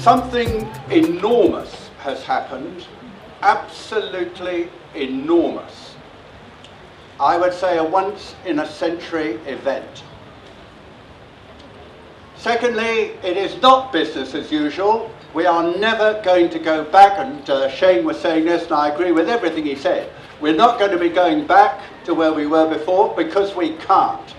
Something enormous has happened, absolutely enormous. I would say a once-in-a-century event. Secondly, it is not business as usual. We are never going to go back, and Shane was saying this, and I agree with everything he said. We're not going to be going back to where we were before because we can't.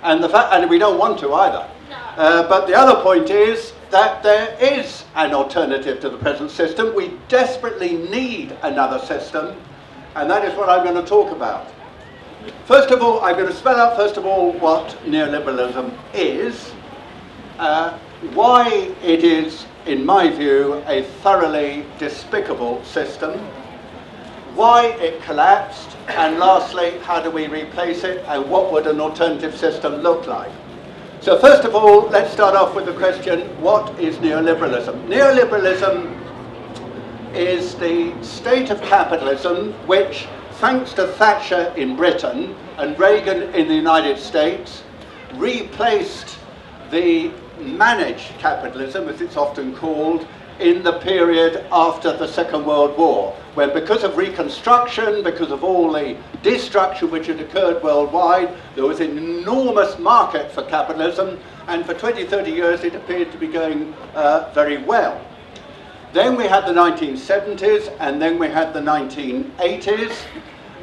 And we don't want to either. No. But the other point is that there is an alternative to the present system. We desperately need another system, and that is what I'm going to talk about. First of all, I'm going to spell out first of all what neoliberalism is, why it is, in my view, a thoroughly despicable system, why it collapsed, and lastly, how do we replace it, and what would an alternative system look like? So first of all, let's start off with the question, what is neoliberalism? Neoliberalism is the state of capitalism which, thanks to Thatcher in Britain and Reagan in the United States, replaced the managed capitalism, as it's often called, in the period after the Second World War, when because of Reconstruction, because of all the destruction which had occurred worldwide, there was an enormous market for capitalism, and for 20, 30 years it appeared to be going very well. Then we had the 1970s, and then we had the 1980s,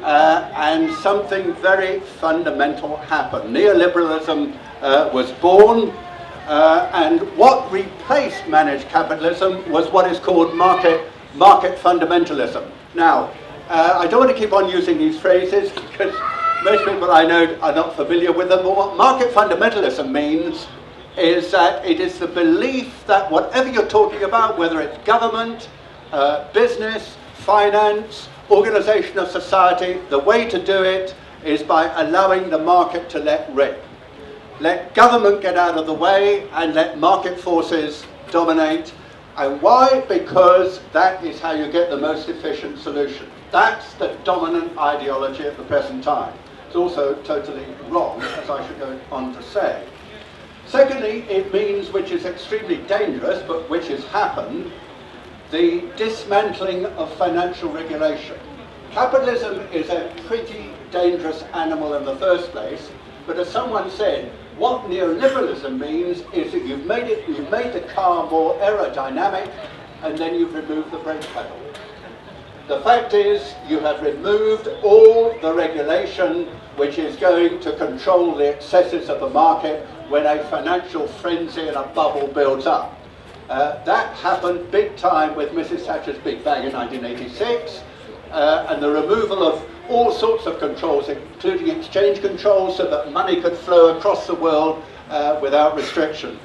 and something very fundamental happened. Neoliberalism was born, and what replaced managed capitalism was what is called market fundamentalism. Now, I don't want to keep on using these phrases because most people I know are not familiar with them, but what market fundamentalism means is that it is the belief that whatever you're talking about, whether it's government, business, finance, organization of society, the way to do it is by allowing the market to let rip. Let government get out of the way and let market forces dominate. And why? Because that is how you get the most efficient solution. That's the dominant ideology at the present time. It's also totally wrong, as I should go on to say. Secondly, it means, which is extremely dangerous, but which has happened, the dismantling of financial regulation. Capitalism is a pretty dangerous animal in the first place, but as someone said, what neoliberalism means is that you've made the car more aerodynamic, and then you've removed the brake pedal. The fact is, you have removed all the regulation which is going to control the excesses of the market when a financial frenzy and a bubble builds up. That happened big time with Mrs. Thatcher's Big Bang in 1986, and the removal of all sorts of controls, including exchange controls, so that money could flow across the world without restriction.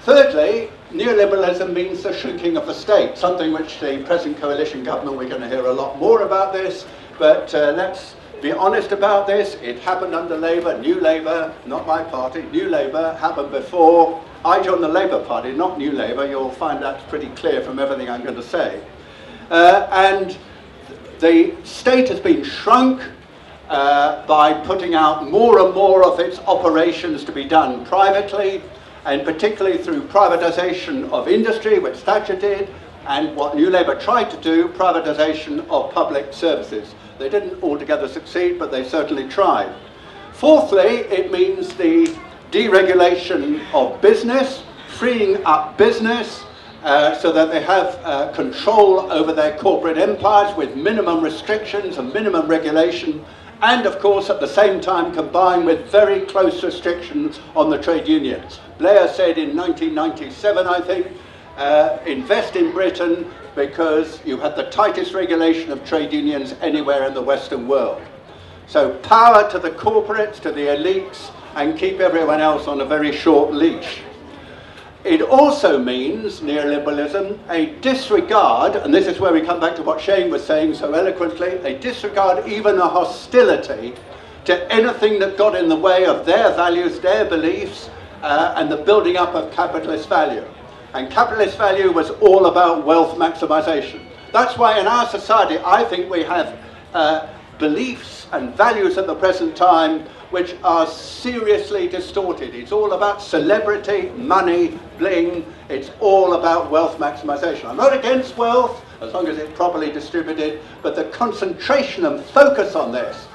Thirdly, neoliberalism means the shrinking of the state, something which the present coalition government, we're going to hear a lot more about this, but let's be honest about this. It happened under Labour, New Labour, not my party, New Labour happened before. I joined the Labour Party, not New Labour. You'll find that's pretty clear from everything I'm going to say. And the state has been shrunk by putting out more and more of its operations to be done privately, and particularly through privatisation of industry, which Thatcher did, and what New Labour tried to do, privatisation of public services. They didn't altogether succeed, but they certainly tried. Fourthly, it means the deregulation of business, freeing up business, so that they have control over their corporate empires with minimum restrictions and minimum regulation, and of course at the same time combined with very close restrictions on the trade unions. Blair said in 1997, I think, invest in Britain because you had the tightest regulation of trade unions anywhere in the Western world. So power to the corporates, to the elites, and keep everyone else on a very short leash. It also means, neoliberalism, a disregard, and this is where we come back to what Shane was saying so eloquently, a disregard, even a hostility to anything that got in the way of their values, their beliefs, and the building up of capitalist value. And capitalist value was all about wealth maximization. That's why in our society, I think we have beliefs and values at the present time which are seriously distorted. It's all about celebrity, money, bling. It's all about wealth maximization. I'm not against wealth, as long as it's properly distributed, but the concentration and focus on this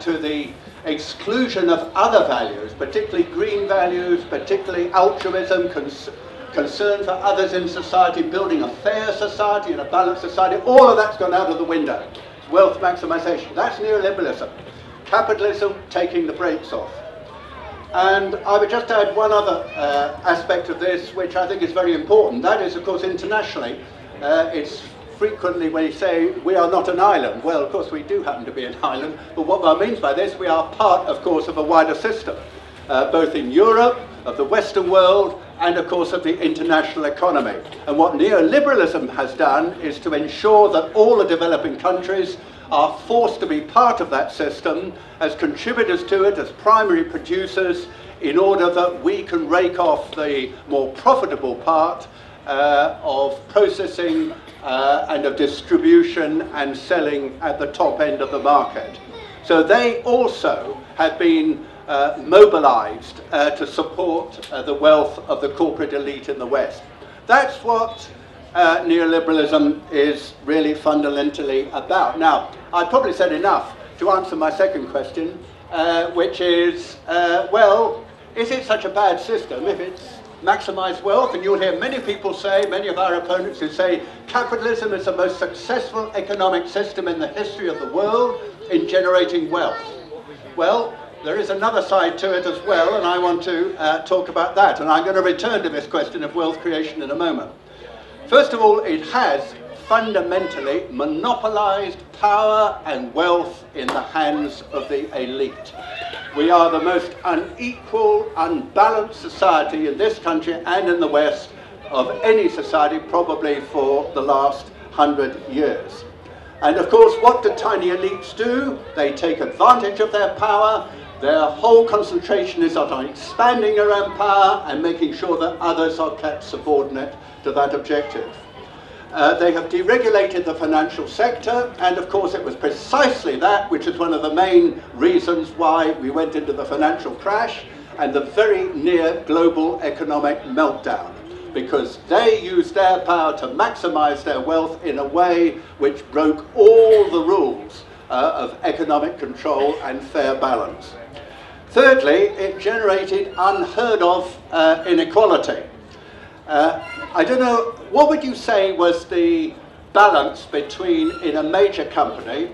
to the exclusion of other values, particularly green values, particularly altruism, concern for others in society, building a fair society and a balanced society, all of that's gone out of the window. Wealth maximization, that's neoliberalism. Capitalism taking the brakes off. And I would just add one other aspect of this, which I think is very important. That is, of course, internationally, it's frequently when you say we are not an island. Well, of course, we do happen to be an island, but what that means by this, we are part, of course, of a wider system, both in Europe, of the Western world, and of course of the international economy. And what neoliberalism has done is to ensure that all the developing countries are forced to be part of that system as contributors to it, as primary producers, in order that we can rake off the more profitable part of processing and of distribution and selling at the top end of the market. So they also have been mobilized to support the wealth of the corporate elite in the West. That's what neoliberalism is really fundamentally about. Now, I've probably said enough to answer my second question, which is, well, is it such a bad system if it's maximised wealth? And you'll hear many people say, many of our opponents who say, capitalism is the most successful economic system in the history of the world in generating wealth. Well, there is another side to it as well, and I want to talk about that. And I'm going to return to this question of wealth creation in a moment. First of all, it has fundamentally monopolized power and wealth in the hands of the elite. We are the most unequal, unbalanced society in this country and in the West of any society probably for the last 100 years. And of course, what do tiny elites do? They take advantage of their power. Their whole concentration is on expanding their own power and making sure that others are kept subordinate to that objective. They have deregulated the financial sector, and of course it was precisely that which is one of the main reasons why we went into the financial crash and the very near global economic meltdown, because they used their power to maximize their wealth in a way which broke all the rules of economic control and fair balance. Thirdly, it generated unheard of inequality. I don't know, what would you say was the balance between, in a major company,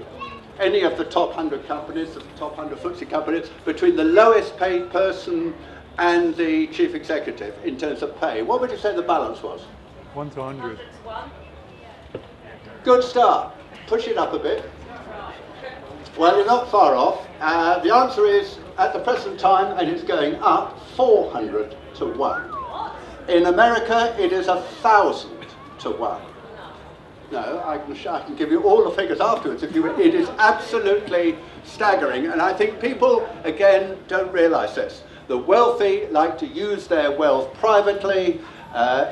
any of the top 100 companies, the top 100 FTSE companies, between the lowest paid person and the chief executive in terms of pay? What would you say the balance was? 1 to 100. Good start. Push it up a bit. Well, you're not far off. The answer is, at the present time, and it's going up, 400 to 1. In America, it is 1,000 to 1. No, I can give you all the figures afterwards. It is absolutely staggering, and I think people, again, don't realise this. The wealthy like to use their wealth privately,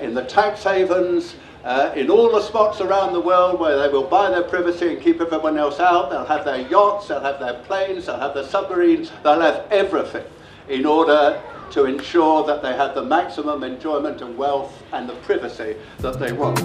in the tax havens, in all the spots around the world where they will buy their privacy and keep everyone else out. They'll have their yachts, they'll have their planes, they'll have their submarines, they'll have everything in order to ensure that they have the maximum enjoyment and wealth and the privacy that they want.